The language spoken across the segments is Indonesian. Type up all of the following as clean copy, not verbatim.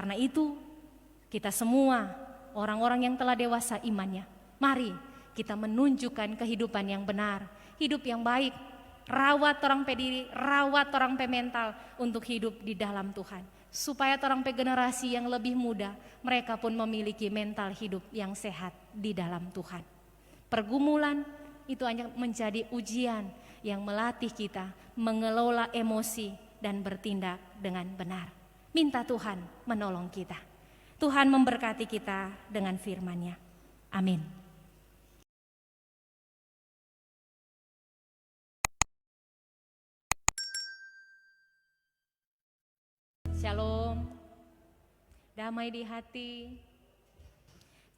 Karena itu, kita semua orang-orang yang telah dewasa imannya, mari kita menunjukkan kehidupan yang benar, hidup yang baik, rawat orang pe diri, rawat orang pe mental untuk hidup di dalam Tuhan. Supaya orang pe generasi yang lebih muda, mereka pun memiliki mental hidup yang sehat di dalam Tuhan. Pergumulan itu hanya menjadi ujian yang melatih kita mengelola emosi dan bertindak dengan benar. Minta Tuhan menolong kita. Tuhan memberkati kita dengan firman-Nya. Amin. Shalom, damai di hati.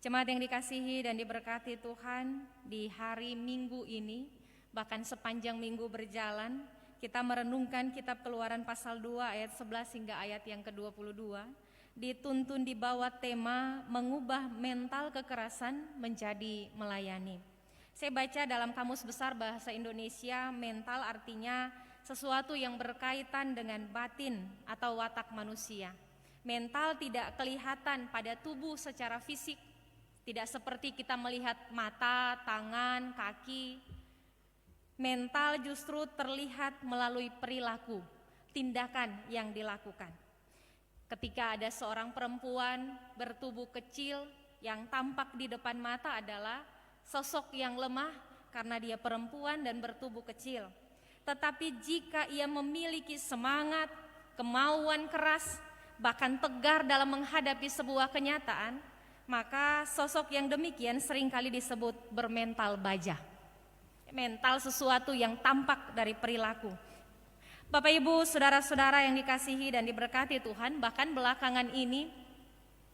Jemaat yang dikasihi dan diberkati Tuhan, di hari Minggu ini, bahkan sepanjang minggu berjalan, kita merenungkan kitab Keluaran pasal 2 ayat 11 hingga ayat yang ke-22, dituntun di bawah tema mengubah mental kekerasan menjadi melayani. Saya baca dalam Kamus Besar Bahasa Indonesia, mental artinya sesuatu yang berkaitan dengan batin atau watak manusia. Mental tidak kelihatan pada tubuh secara fisik, tidak seperti kita melihat mata, tangan, kaki. Mental justru terlihat melalui perilaku, tindakan yang dilakukan. Ketika ada seorang perempuan bertubuh kecil, yang tampak di depan mata adalah sosok yang lemah karena dia perempuan dan bertubuh kecil. Tetapi jika ia memiliki semangat, kemauan keras, bahkan tegar dalam menghadapi sebuah kenyataan, maka sosok yang demikian seringkali disebut bermental baja. Mental sesuatu yang tampak dari perilaku. Bapak Ibu, saudara-saudara yang dikasihi dan diberkati Tuhan, bahkan belakangan ini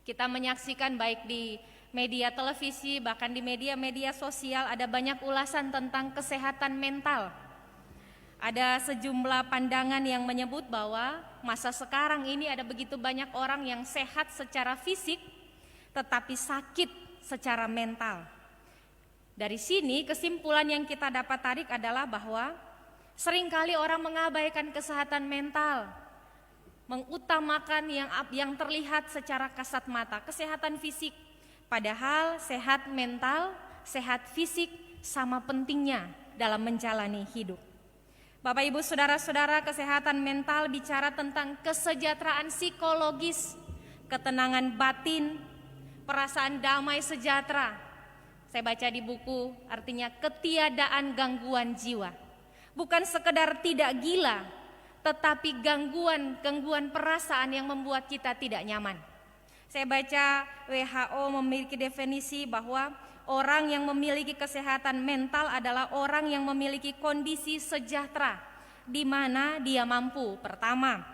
kita menyaksikan baik di media televisi, bahkan di media-media sosial ada banyak ulasan tentang kesehatan mental. Ada sejumlah pandangan yang menyebut bahwa masa sekarang ini ada begitu banyak orang yang sehat secara fisik tetapi sakit secara mental. Dari sini kesimpulan yang kita dapat tarik adalah bahwa seringkali orang mengabaikan kesehatan mental, mengutamakan yang terlihat secara kasat mata, kesehatan fisik. Padahal sehat mental, sehat fisik sama pentingnya dalam menjalani hidup. Bapak Ibu saudara-saudara, kesehatan mental bicara tentang kesejahteraan psikologis, ketenangan batin, perasaan damai sejahtera. Saya baca di buku, artinya ketiadaan gangguan jiwa. Bukan sekedar tidak gila, tetapi gangguan perasaan yang membuat kita tidak nyaman. Saya baca WHO memiliki definisi bahwa orang yang memiliki kesehatan mental adalah orang yang memiliki kondisi sejahtera, di mana dia mampu, pertama,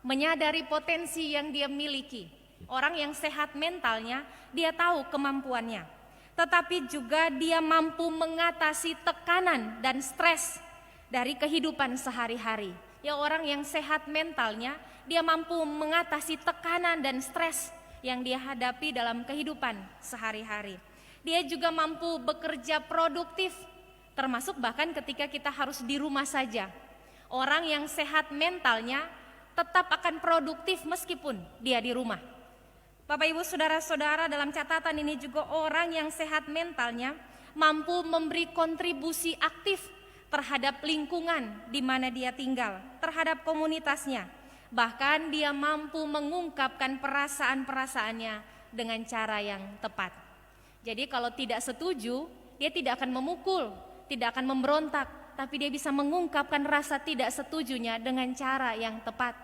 menyadari potensi yang dia miliki. Orang yang sehat mentalnya, dia tahu kemampuannya, tetapi juga dia mampu mengatasi tekanan dan stres dari kehidupan sehari-hari. Ya, orang yang sehat mentalnya, dia mampu mengatasi tekanan dan stres yang dia hadapi dalam kehidupan sehari-hari. Dia juga mampu bekerja produktif, termasuk bahkan ketika kita harus di rumah saja. Orang yang sehat mentalnya tetap akan produktif meskipun dia di rumah. Bapak Ibu saudara-saudara, dalam catatan ini juga orang yang sehat mentalnya mampu memberi kontribusi aktif terhadap lingkungan di mana dia tinggal, terhadap komunitasnya. Bahkan dia mampu mengungkapkan perasaan-perasaannya dengan cara yang tepat. Jadi kalau tidak setuju, dia tidak akan memukul, tidak akan memberontak, tapi dia bisa mengungkapkan rasa tidak setujunya dengan cara yang tepat.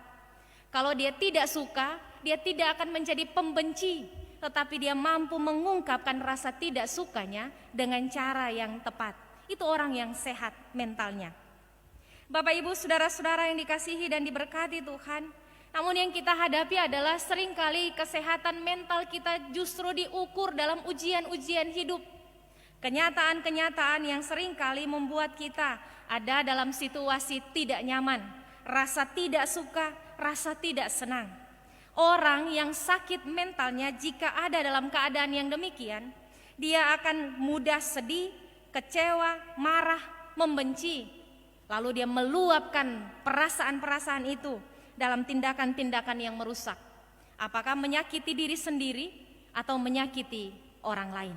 Kalau dia tidak suka, dia tidak akan menjadi pembenci, tetapi dia mampu mengungkapkan rasa tidak sukanya dengan cara yang tepat. Itu orang yang sehat mentalnya. Bapak Ibu saudara-saudara yang dikasihi dan diberkati Tuhan, namun yang kita hadapi adalah seringkali kesehatan mental kita justru diukur dalam ujian-ujian hidup. Kenyataan-kenyataan yang seringkali membuat kita ada dalam situasi tidak nyaman, rasa tidak suka, rasa tidak senang. Orang yang sakit mentalnya jika ada dalam keadaan yang demikian, dia akan mudah sedih, kecewa, marah, membenci. Lalu dia meluapkan perasaan-perasaan itu dalam tindakan-tindakan yang merusak. Apakah menyakiti diri sendiri atau menyakiti orang lain.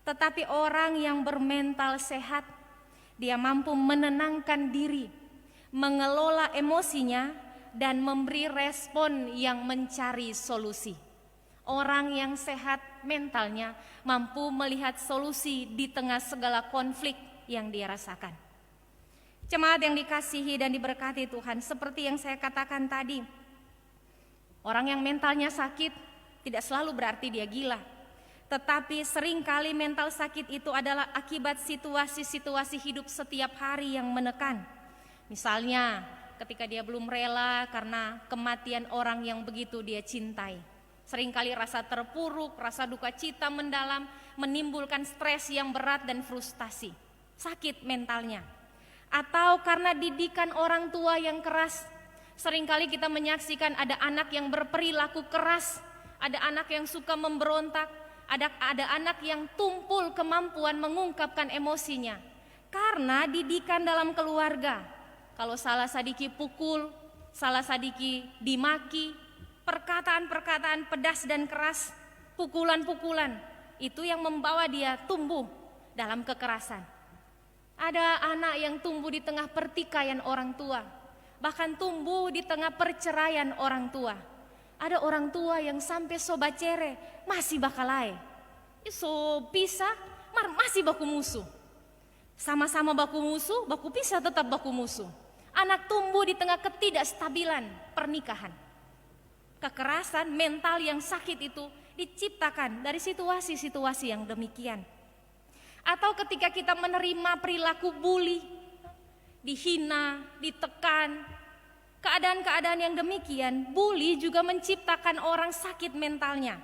Tetapi orang yang bermental sehat, dia mampu menenangkan diri, mengelola emosinya, dan memberi respon yang mencari solusi. Orang yang sehat mentalnya mampu melihat solusi di tengah segala konflik yang dia rasakan. Jemaat yang dikasihi dan diberkati Tuhan, seperti yang saya katakan tadi, orang yang mentalnya sakit tidak selalu berarti dia gila. Tetapi seringkali mental sakit itu adalah akibat situasi-situasi hidup setiap hari yang menekan. Misalnya ketika dia belum rela karena kematian orang yang begitu dia cintai. Seringkali rasa terpuruk, rasa duka cita mendalam, menimbulkan stres yang berat dan frustasi. Sakit mentalnya. Atau karena didikan orang tua yang keras. Seringkali kita menyaksikan ada anak yang berperilaku keras, ada anak yang suka memberontak, ada anak yang tumpul kemampuan mengungkapkan emosinya. Karena didikan dalam keluarga. Kalau salah sadiki pukul, salah sadiki dimaki, perkataan-perkataan pedas dan keras, pukulan-pukulan, itu yang membawa dia tumbuh dalam kekerasan. Ada anak yang tumbuh di tengah pertikaian orang tua, bahkan tumbuh di tengah perceraian orang tua. Ada orang tua yang sampai sobat cere, masih bakalai. So pisah, masih baku musuh. Sama-sama baku musuh, baku pisah tetap baku musuh. Anak tumbuh di tengah ketidakstabilan pernikahan. Kekerasan mental yang sakit itu diciptakan dari situasi-situasi yang demikian. Atau ketika kita menerima perilaku bully, dihina, ditekan, keadaan-keadaan yang demikian, bully juga menciptakan orang sakit mentalnya.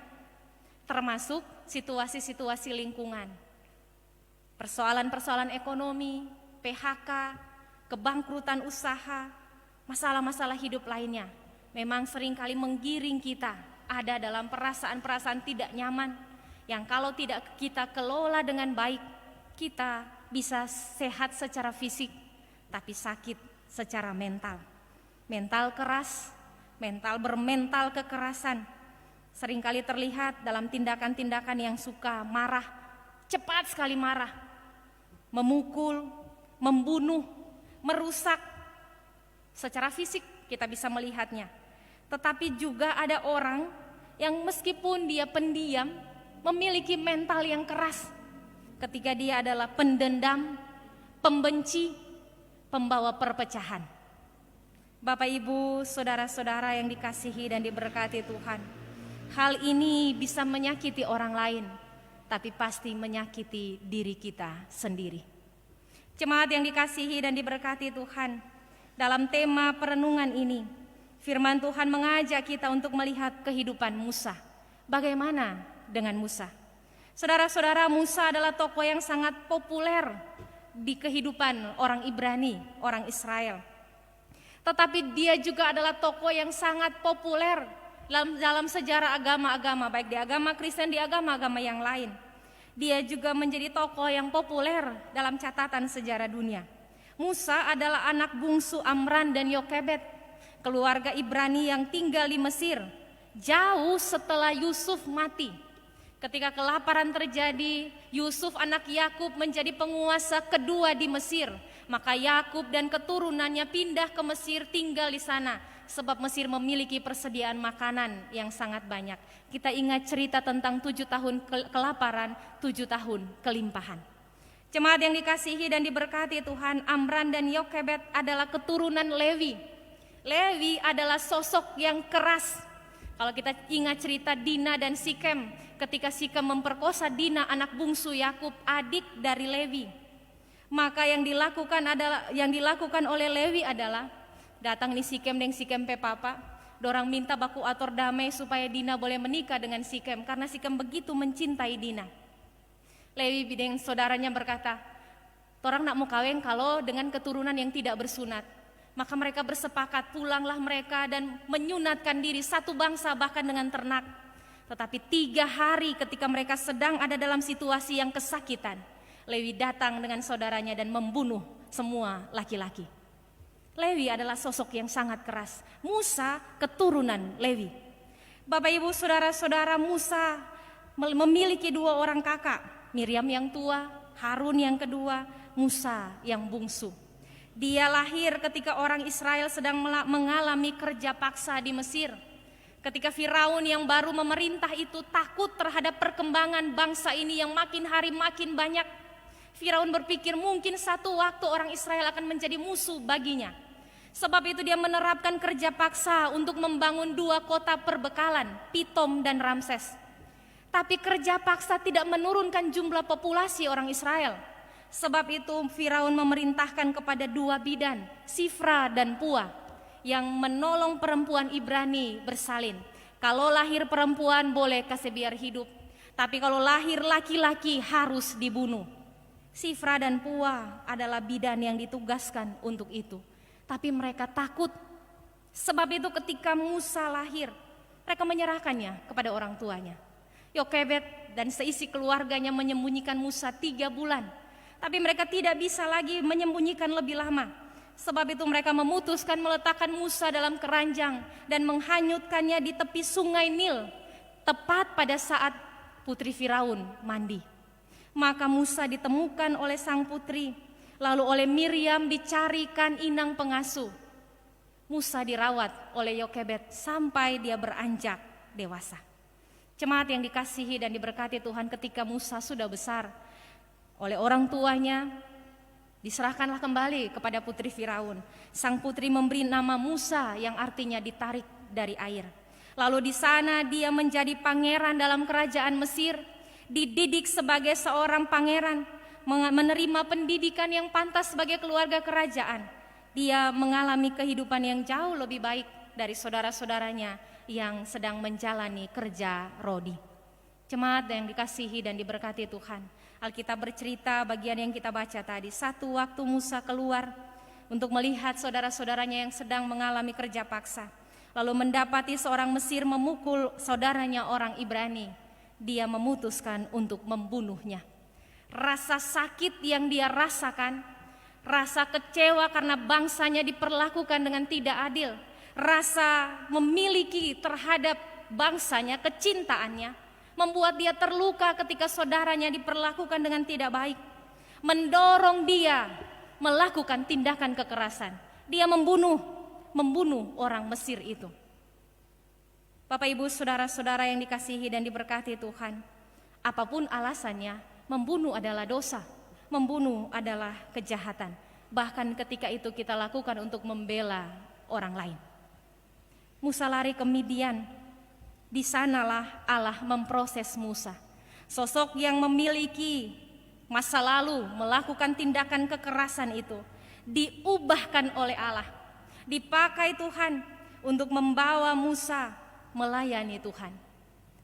Termasuk situasi-situasi lingkungan. Persoalan-persoalan ekonomi, PHK, kebangkrutan usaha, masalah-masalah hidup lainnya memang seringkali menggiring kita ada dalam perasaan-perasaan tidak nyaman yang kalau tidak kita kelola dengan baik, kita bisa sehat secara fisik tapi sakit secara mental. Mental keras, mental bermental kekerasan seringkali terlihat dalam tindakan-tindakan yang suka marah, cepat sekali marah, memukul, membunuh, merusak. Secara fisik kita bisa melihatnya. Tetapi juga ada orang yang meskipun dia pendiam, memiliki mental yang keras. Ketika dia adalah pendendam, pembenci, pembawa perpecahan. Bapak Ibu, saudara-saudara yang dikasihi dan diberkati Tuhan, hal ini bisa menyakiti orang lain, tapi pasti menyakiti diri kita sendiri. Jemaat yang dikasihi dan diberkati Tuhan, dalam tema perenungan ini, firman Tuhan mengajak kita untuk melihat kehidupan Musa. Bagaimana dengan Musa? Saudara-saudara, Musa adalah tokoh yang sangat populer di kehidupan orang Ibrani, orang Israel. Tetapi dia juga adalah tokoh yang sangat populer dalam sejarah agama-agama, baik di agama Kristen, di agama-agama yang lain. Dia juga menjadi tokoh yang populer dalam catatan sejarah dunia. Musa adalah anak bungsu Amran dan Yokebed, keluarga Ibrani yang tinggal di Mesir, jauh setelah Yusuf mati. Ketika kelaparan terjadi, Yusuf anak Yakub menjadi penguasa kedua di Mesir. Maka Yakub dan keturunannya pindah ke Mesir, tinggal di sana. Sebab Mesir memiliki persediaan makanan yang sangat banyak. Kita ingat cerita tentang 7 tahun kelaparan, 7 tahun kelimpahan. Jemaat yang dikasihi dan diberkati Tuhan, Amran dan Yokebed adalah keturunan Lewi. Lewi adalah sosok yang keras. Kalau kita ingat cerita Dina dan Sikem, ketika Sikem memperkosa Dina anak bungsu Yakub, adik dari Lewi. Maka yang dilakukan oleh Lewi adalah datang nih Sikem dan Sikem pe papa, dorang minta baku atur damai supaya Dina boleh menikah dengan Sikem karena Sikem begitu mencintai Dina. Lewi dengan saudaranya berkata, "Torang nak mau kawin kalau dengan keturunan yang tidak bersunat." Maka mereka bersepakat, pulanglah mereka dan menyunatkan diri satu bangsa bahkan dengan ternak. Tetapi 3 hari ketika mereka sedang ada dalam situasi yang kesakitan, Lewi datang dengan saudaranya dan membunuh semua laki-laki. Lewi adalah sosok yang sangat keras. Musa keturunan Lewi. Bapak Ibu saudara-saudara, Musa memiliki dua orang kakak, Miriam yang tua, Harun yang kedua, Musa yang bungsu. Dia lahir ketika orang Israel sedang mengalami kerja paksa di Mesir. Ketika Firaun yang baru memerintah itu takut terhadap perkembangan bangsa ini yang makin hari makin banyak, Firaun berpikir mungkin satu waktu orang Israel akan menjadi musuh baginya. Sebab itu dia menerapkan kerja paksa untuk membangun dua kota perbekalan, Pitom dan Ramses. Tapi kerja paksa tidak menurunkan jumlah populasi orang Israel. Sebab itu Firaun memerintahkan kepada dua bidan, Sifra dan Pua, yang menolong perempuan Ibrani bersalin. Kalau lahir perempuan boleh kasih biar hidup, tapi kalau lahir laki-laki harus dibunuh. Sifra dan Pua adalah bidan yang ditugaskan untuk itu. Tapi mereka takut. Sebab itu ketika Musa lahir, mereka menyerahkannya kepada orang tuanya. Yokebed dan seisi keluarganya menyembunyikan Musa 3 bulan. Tapi mereka tidak bisa lagi menyembunyikan lebih lama. Sebab itu mereka memutuskan meletakkan Musa dalam keranjang dan menghanyutkannya di tepi sungai Nil, tepat pada saat putri Firaun mandi. Maka Musa ditemukan oleh sang putri, lalu oleh Miriam dicarikan inang pengasuh. Musa dirawat oleh Yokebed sampai dia beranjak dewasa. Jemaat yang dikasihi dan diberkati Tuhan, ketika Musa sudah besar, oleh orang tuanya diserahkanlah kembali kepada putri Firaun. Sang putri memberi nama Musa yang artinya ditarik dari air. Lalu di sana dia menjadi pangeran dalam kerajaan Mesir, dididik sebagai seorang pangeran, menerima pendidikan yang pantas sebagai keluarga kerajaan. Dia mengalami kehidupan yang jauh lebih baik dari saudara-saudaranya yang sedang menjalani kerja rodi. Jemaat yang dikasihi dan diberkati Tuhan, Alkitab bercerita bagian yang kita baca tadi, satu waktu Musa keluar untuk melihat saudara-saudaranya yang sedang mengalami kerja paksa, lalu mendapati seorang Mesir memukul saudaranya orang Ibrani. Dia memutuskan untuk membunuhnya. Rasa sakit yang dia rasakan, rasa kecewa karena bangsanya diperlakukan dengan tidak adil, rasa memiliki terhadap bangsanya, kecintaannya, membuat dia terluka ketika saudaranya diperlakukan dengan tidak baik, mendorong dia melakukan tindakan kekerasan. Dia membunuh orang Mesir itu. Bapak Ibu saudara-saudara yang dikasihi dan diberkati Tuhan, apapun alasannya, membunuh adalah dosa, membunuh adalah kejahatan. Bahkan ketika itu kita lakukan untuk membela orang lain. Musa lari ke Midian. Di sanalah Allah memproses Musa, sosok yang memiliki masa lalu melakukan tindakan kekerasan itu, diubahkan oleh Allah, dipakai Tuhan untuk membawa Musa melayani Tuhan.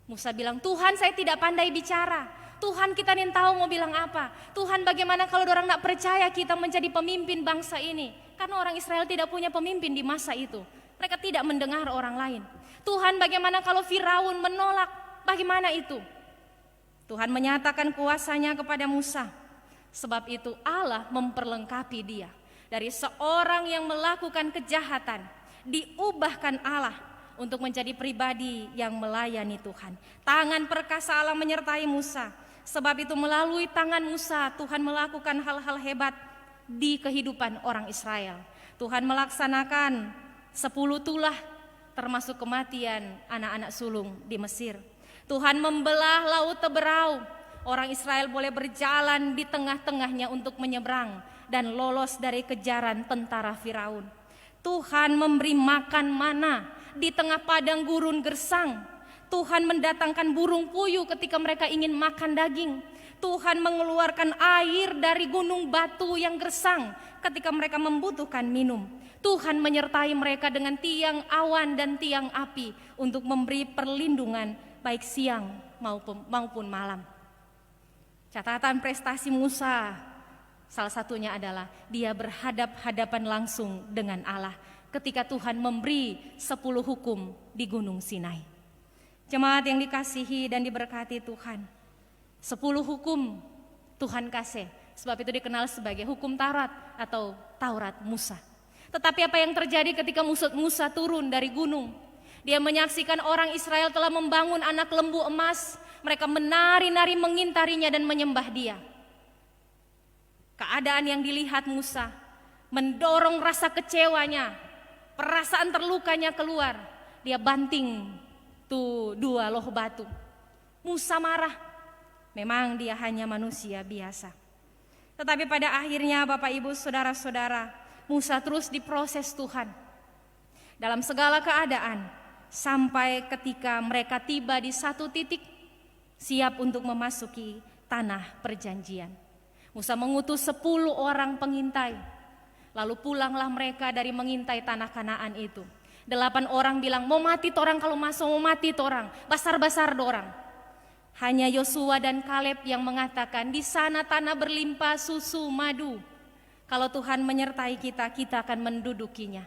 Musa bilang, Tuhan saya tidak pandai bicara, Tuhan kita ingin tahu mau bilang apa, Tuhan bagaimana kalau orang tidak percaya kita menjadi pemimpin bangsa ini. Karena orang Israel tidak punya pemimpin di masa itu, mereka tidak mendengar orang lain. Tuhan bagaimana kalau Firaun menolak, bagaimana itu? Tuhan menyatakan kuasanya kepada Musa. Sebab itu Allah memperlengkapi dia. Dari seorang yang melakukan kejahatan, diubahkan Allah untuk menjadi pribadi yang melayani Tuhan. Tangan perkasa Allah menyertai Musa. Sebab itu melalui tangan Musa Tuhan melakukan hal-hal hebat di kehidupan orang Israel. Tuhan melaksanakan 10 tulah, termasuk kematian anak-anak sulung di Mesir. Tuhan membelah laut Teberau. Orang Israel boleh berjalan di tengah-tengahnya untuk menyeberang dan lolos dari kejaran tentara Firaun. Tuhan memberi makan mana di tengah padang gurun gersang. Tuhan mendatangkan burung puyuh ketika mereka ingin makan daging. Tuhan mengeluarkan air dari gunung batu yang gersang ketika mereka membutuhkan minum. Tuhan menyertai mereka dengan tiang awan dan tiang api untuk memberi perlindungan baik siang maupun malam. Catatan prestasi Musa salah satunya adalah dia berhadap-hadapan langsung dengan Allah ketika Tuhan memberi 10 hukum di Gunung Sinai. Jemaat yang dikasihi dan diberkati Tuhan, 10 hukum Tuhan kasih, sebab itu dikenal sebagai hukum Taurat atau Taurat Musa. Tetapi apa yang terjadi ketika Musa turun dari gunung? Dia menyaksikan orang Israel telah membangun anak lembu emas. Mereka menari-nari mengintarinya dan menyembah dia. Keadaan yang dilihat Musa mendorong rasa kecewanya, perasaan terlukanya keluar. Dia banting tuh 2 loh batu. Musa marah. Memang dia hanya manusia biasa. Tetapi pada akhirnya Bapak Ibu Saudara-saudara, Musa terus diproses Tuhan dalam segala keadaan, sampai ketika mereka tiba di satu titik siap untuk memasuki tanah perjanjian. Musa mengutus 10 orang pengintai. Lalu pulanglah mereka dari mengintai tanah Kanaan itu. 8 orang bilang, mau mati torang kalau masuk, mau mati torang, basar-basar dorang. Hanya Yosua dan Kaleb yang mengatakan, di sana tanah berlimpah susu madu. Kalau Tuhan menyertai kita, kita akan mendudukinya.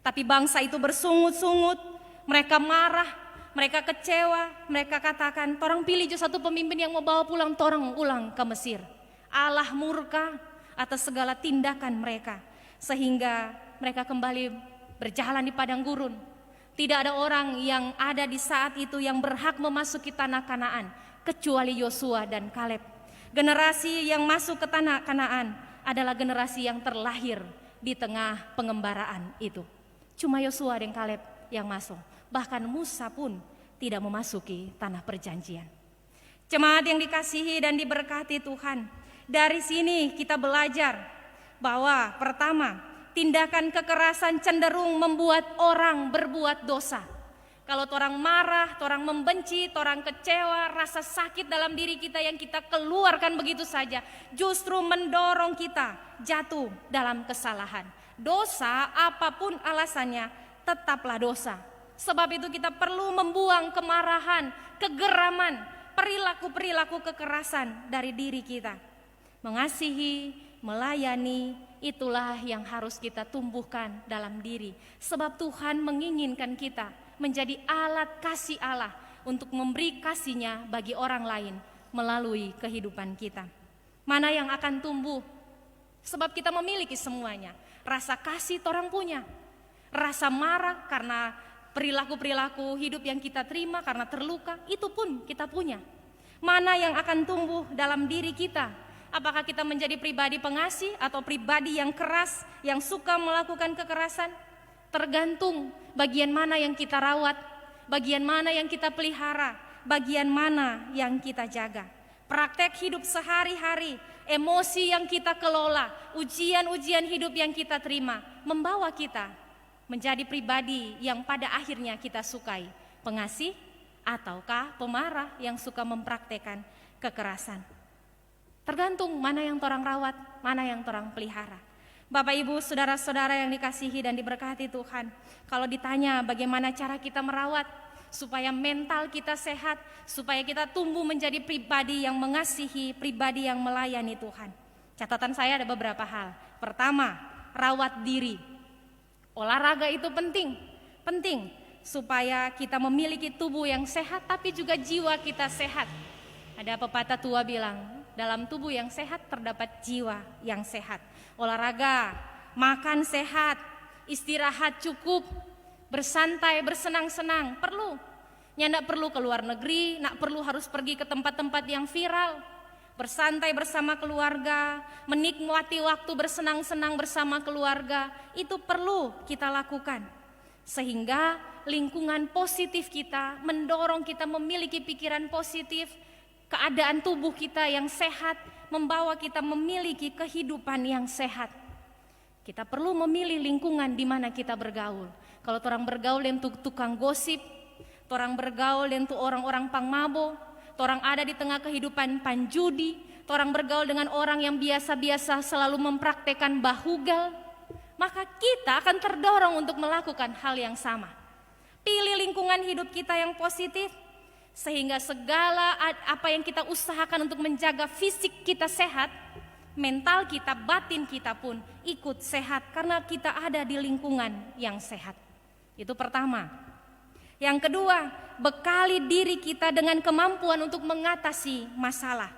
Tapi bangsa itu bersungut-sungut, mereka marah, mereka kecewa, mereka katakan, torang pilih satu pemimpin yang mau bawa pulang torang ulang ke Mesir. Allah murka atas segala tindakan mereka, sehingga mereka kembali berjalan di padang gurun. Tidak ada orang yang ada di saat itu yang berhak memasuki tanah Kanaan kecuali Yosua dan Kaleb. Generasi yang masuk ke tanah Kanaan adalah generasi yang terlahir di tengah pengembaraan itu. Cuma Yosua dan Kaleb yang masuk. Bahkan Musa pun tidak memasuki tanah perjanjian. Jemaat yang dikasihi dan diberkati Tuhan, dari sini kita belajar bahwa pertama, tindakan kekerasan cenderung membuat orang berbuat dosa. Kalau orang marah, orang membenci, orang kecewa, rasa sakit dalam diri kita yang kita keluarkan begitu saja, justru mendorong kita jatuh dalam kesalahan. Dosa apapun alasannya tetaplah dosa. Sebab itu kita perlu membuang kemarahan, kegeraman, perilaku-perilaku kekerasan dari diri kita. Mengasihi, melayani, itulah yang harus kita tumbuhkan dalam diri. Sebab Tuhan menginginkan kita menjadi alat kasih Allah untuk memberi kasih-Nya bagi orang lain melalui kehidupan kita. Mana yang akan tumbuh? Sebab kita memiliki semuanya. Rasa kasih orang punya. Rasa marah karena perilaku-perilaku hidup yang kita terima karena terluka, itu pun kita punya. Mana yang akan tumbuh dalam diri kita? Apakah kita menjadi pribadi pengasih atau pribadi yang keras, yang suka melakukan kekerasan? Tergantung bagian mana yang kita rawat, bagian mana yang kita pelihara, bagian mana yang kita jaga. Praktek hidup sehari-hari, emosi yang kita kelola, ujian-ujian hidup yang kita terima, membawa kita menjadi pribadi yang pada akhirnya kita sukai, pengasih ataukah pemarah yang suka mempraktekkan kekerasan. Tergantung mana yang torang rawat, mana yang torang pelihara. Bapak Ibu, saudara-saudara yang dikasihi dan diberkati Tuhan, kalau ditanya bagaimana cara kita merawat supaya mental kita sehat, supaya kita tumbuh menjadi pribadi yang mengasihi, pribadi yang melayani Tuhan. Catatan saya ada beberapa hal. Pertama, rawat diri. Olahraga itu penting supaya kita memiliki tubuh yang sehat tapi juga jiwa kita sehat. Ada pepatah tua bilang, dalam tubuh yang sehat terdapat jiwa yang sehat. Olahraga, makan sehat, istirahat cukup, bersantai, bersenang-senang, perlu. Ya, nak perlu ke luar negeri, nak perlu harus pergi ke tempat-tempat yang viral. Bersantai bersama keluarga, menikmati waktu bersenang-senang bersama keluarga, itu perlu kita lakukan. Sehingga lingkungan positif kita mendorong kita memiliki pikiran positif, keadaan tubuh kita yang sehat membawa kita memiliki kehidupan yang sehat. Kita perlu memilih lingkungan di mana kita bergaul. Kalau orang bergaul yang tukang gosip, orang bergaul yang orang-orang pangmabo, orang ada di tengah kehidupan panjudi, orang bergaul dengan orang yang biasa-biasa selalu mempraktekkan bahugal, maka kita akan terdorong untuk melakukan hal yang sama. Pilih lingkungan hidup kita yang positif, sehingga segala apa yang kita usahakan untuk menjaga fisik kita sehat, mental kita, batin kita pun ikut sehat karena kita ada di lingkungan yang sehat. Itu pertama. Yang kedua, bekali diri kita dengan kemampuan untuk mengatasi masalah.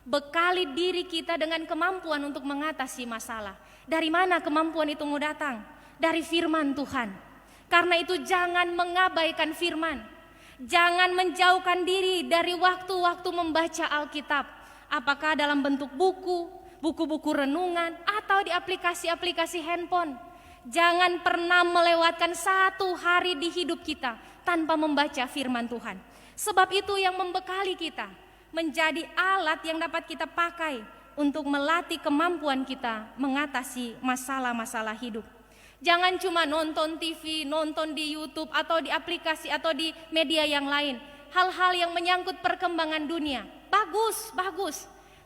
Bekali diri kita dengan kemampuan untuk mengatasi masalah. Dari mana kemampuan itu mau datang? Dari firman Tuhan. Karena itu jangan mengabaikan firman. Jangan menjauhkan diri dari waktu-waktu membaca Alkitab. Apakah dalam bentuk buku, buku-buku renungan, atau di aplikasi-aplikasi handphone. Jangan pernah melewatkan satu hari di hidup kita tanpa membaca firman Tuhan. Sebab itu yang membekali kita, menjadi alat yang dapat kita pakai untuk melatih kemampuan kita mengatasi masalah-masalah hidup. Jangan cuma nonton TV, nonton di YouTube atau di aplikasi atau di media yang lain. Hal-hal yang menyangkut perkembangan dunia. Bagus.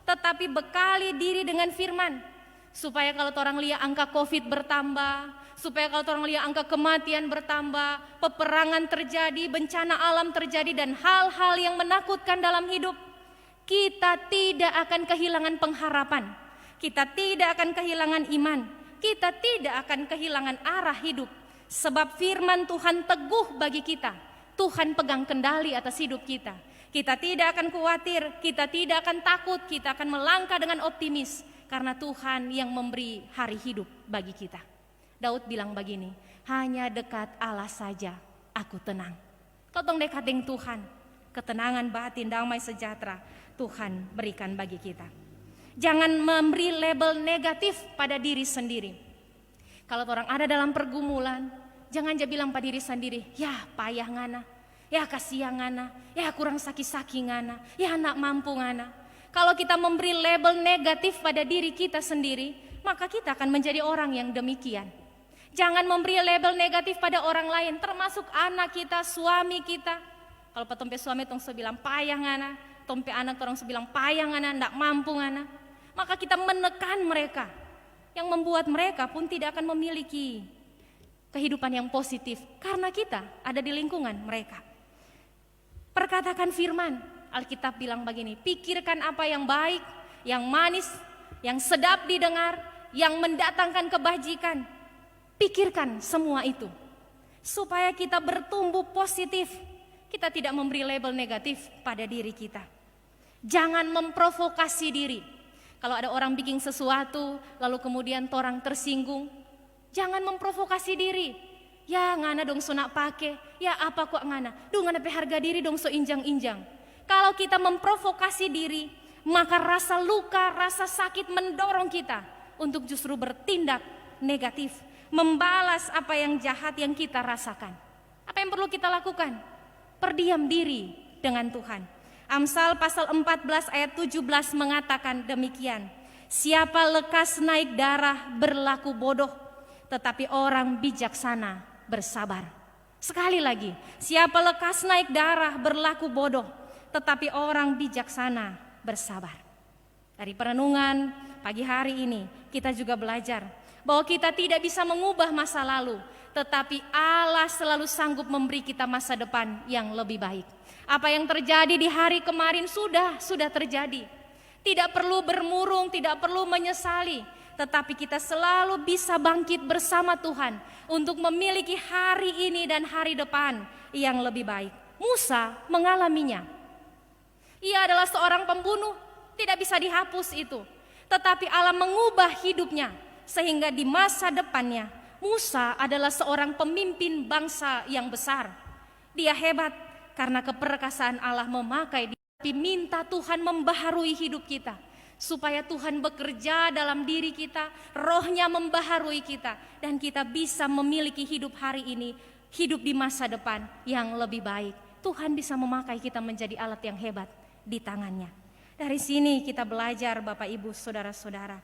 Tetapi bekali diri dengan firman. Supaya kalau orang lihat angka COVID bertambah, supaya kalau orang lihat angka kematian bertambah, peperangan terjadi, bencana alam terjadi, dan hal-hal yang menakutkan dalam hidup, kita tidak akan kehilangan pengharapan. Kita tidak akan kehilangan iman. Kita tidak akan kehilangan arah hidup. Sebab firman Tuhan teguh bagi kita. Tuhan pegang kendali atas hidup kita. Kita tidak akan khawatir, kita tidak akan takut, kita akan melangkah dengan optimis. Karena Tuhan yang memberi hari hidup bagi kita. Daud bilang begini, hanya dekat Allah saja aku tenang. Totong dekat dengan Tuhan, ketenangan batin, damai sejahtera Tuhan berikan bagi kita. Jangan memberi label negatif pada diri sendiri. Kalau orang ada dalam pergumulan, jangan aja bilang pada diri sendiri, ya payah ngana, ya kasihan ngana, ya kurang sakit-sakit ngana, ya anak mampu ngana. Kalau kita memberi label negatif pada diri kita sendiri, maka kita akan menjadi orang yang demikian. Jangan memberi label negatif pada orang lain, termasuk anak kita, suami kita. Kalau petompe suami tong bilang payah ngana, tompe anak orang bilang payah ngana, ndak mampu ngana. Maka kita menekan mereka, yang membuat mereka pun tidak akan memiliki kehidupan yang positif karena kita ada di lingkungan mereka. Perkatakan firman, Alkitab bilang begini, pikirkan apa yang baik, yang manis, yang sedap didengar, yang mendatangkan kebajikan. Pikirkan semua itu supaya kita bertumbuh positif. Kita tidak memberi label negatif pada diri kita. Jangan memprovokasi diri. Kalau ada orang bikin sesuatu, lalu kemudian orang tersinggung, jangan memprovokasi diri. Ya ngana dong so nak pake, ya apa kok ngana, duh ngana pe harga diri dong so injang-injang. Kalau kita memprovokasi diri, maka rasa luka, rasa sakit mendorong kita untuk justru bertindak negatif, membalas apa yang jahat yang kita rasakan. Apa yang perlu kita lakukan? Berdiam diri dengan Tuhan. Amsal pasal 14 ayat 17 mengatakan demikian. Siapa lekas naik darah berlaku bodoh, tetapi orang bijaksana bersabar. Sekali lagi, siapa lekas naik darah berlaku bodoh, tetapi orang bijaksana bersabar. Dari perenungan pagi hari ini kita juga belajar bahwa kita tidak bisa mengubah masa lalu, tetapi Allah selalu sanggup memberi kita masa depan yang lebih baik. Apa yang terjadi di hari kemarin sudah terjadi. Tidak perlu bermurung, tidak perlu menyesali, tetapi kita selalu bisa bangkit bersama Tuhan untuk memiliki hari ini dan hari depan yang lebih baik. Musa mengalaminya. Ia adalah seorang pembunuh, tidak bisa dihapus itu. Tetapi Allah mengubah hidupnya sehingga di masa depannya Musa adalah seorang pemimpin bangsa yang besar. Dia hebat karena keperkasaan Allah memakai dia. Tapi minta Tuhan membaharui hidup kita, supaya Tuhan bekerja dalam diri kita, rohnya membaharui kita, dan kita bisa memiliki hidup hari ini, hidup di masa depan yang lebih baik. Tuhan bisa memakai kita menjadi alat yang hebat di tangannya. Dari sini kita belajar Bapak Ibu Saudara-saudara,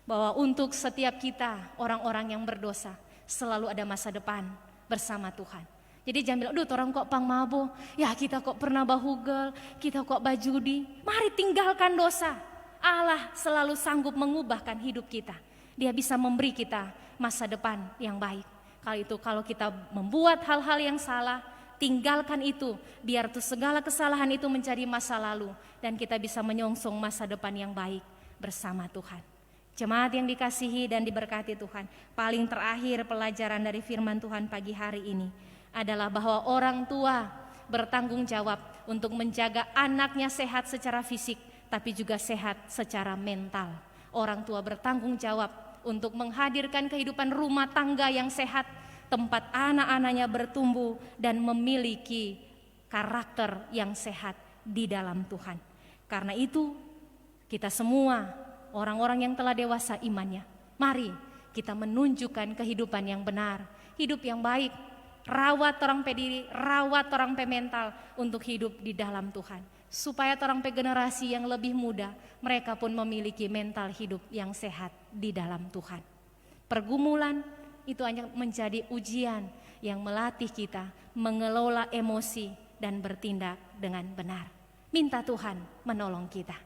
bahwa untuk setiap kita orang-orang yang berdosa selalu ada masa depan bersama Tuhan. Jadi jangan bilang, duh orang kok pang mabo, ya kita kok pernah bahugel, kita kok bajudi. Mari tinggalkan dosa. Allah selalu sanggup mengubahkan hidup kita. Dia bisa memberi kita masa depan yang baik. Kalau kita membuat hal-hal yang salah, tinggalkan itu, biar tuh segala kesalahan itu menjadi masa lalu, dan kita bisa menyongsong masa depan yang baik bersama Tuhan. Jemaat yang dikasihi dan diberkati Tuhan, paling terakhir pelajaran dari firman Tuhan pagi hari ini adalah bahwa orang tua bertanggung jawab untuk menjaga anaknya sehat secara fisik, tapi juga sehat secara mental. Orang tua bertanggung jawab untuk menghadirkan kehidupan rumah tangga yang sehat, tempat anak-anaknya bertumbuh dan memiliki karakter yang sehat di dalam Tuhan. Karena itu kita semua orang-orang yang telah dewasa imannya, mari kita menunjukkan kehidupan yang benar, hidup yang baik, rawat orang pe diri, rawat orang pe mental untuk hidup di dalam Tuhan. Supaya orang pe generasi yang lebih muda, mereka pun memiliki mental hidup yang sehat di dalam Tuhan. Pergumulan itu hanya menjadi ujian yang melatih kita mengelola emosi dan bertindak dengan benar. Minta Tuhan menolong kita.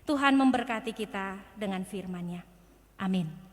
Tuhan memberkati kita dengan firman-Nya. Amin.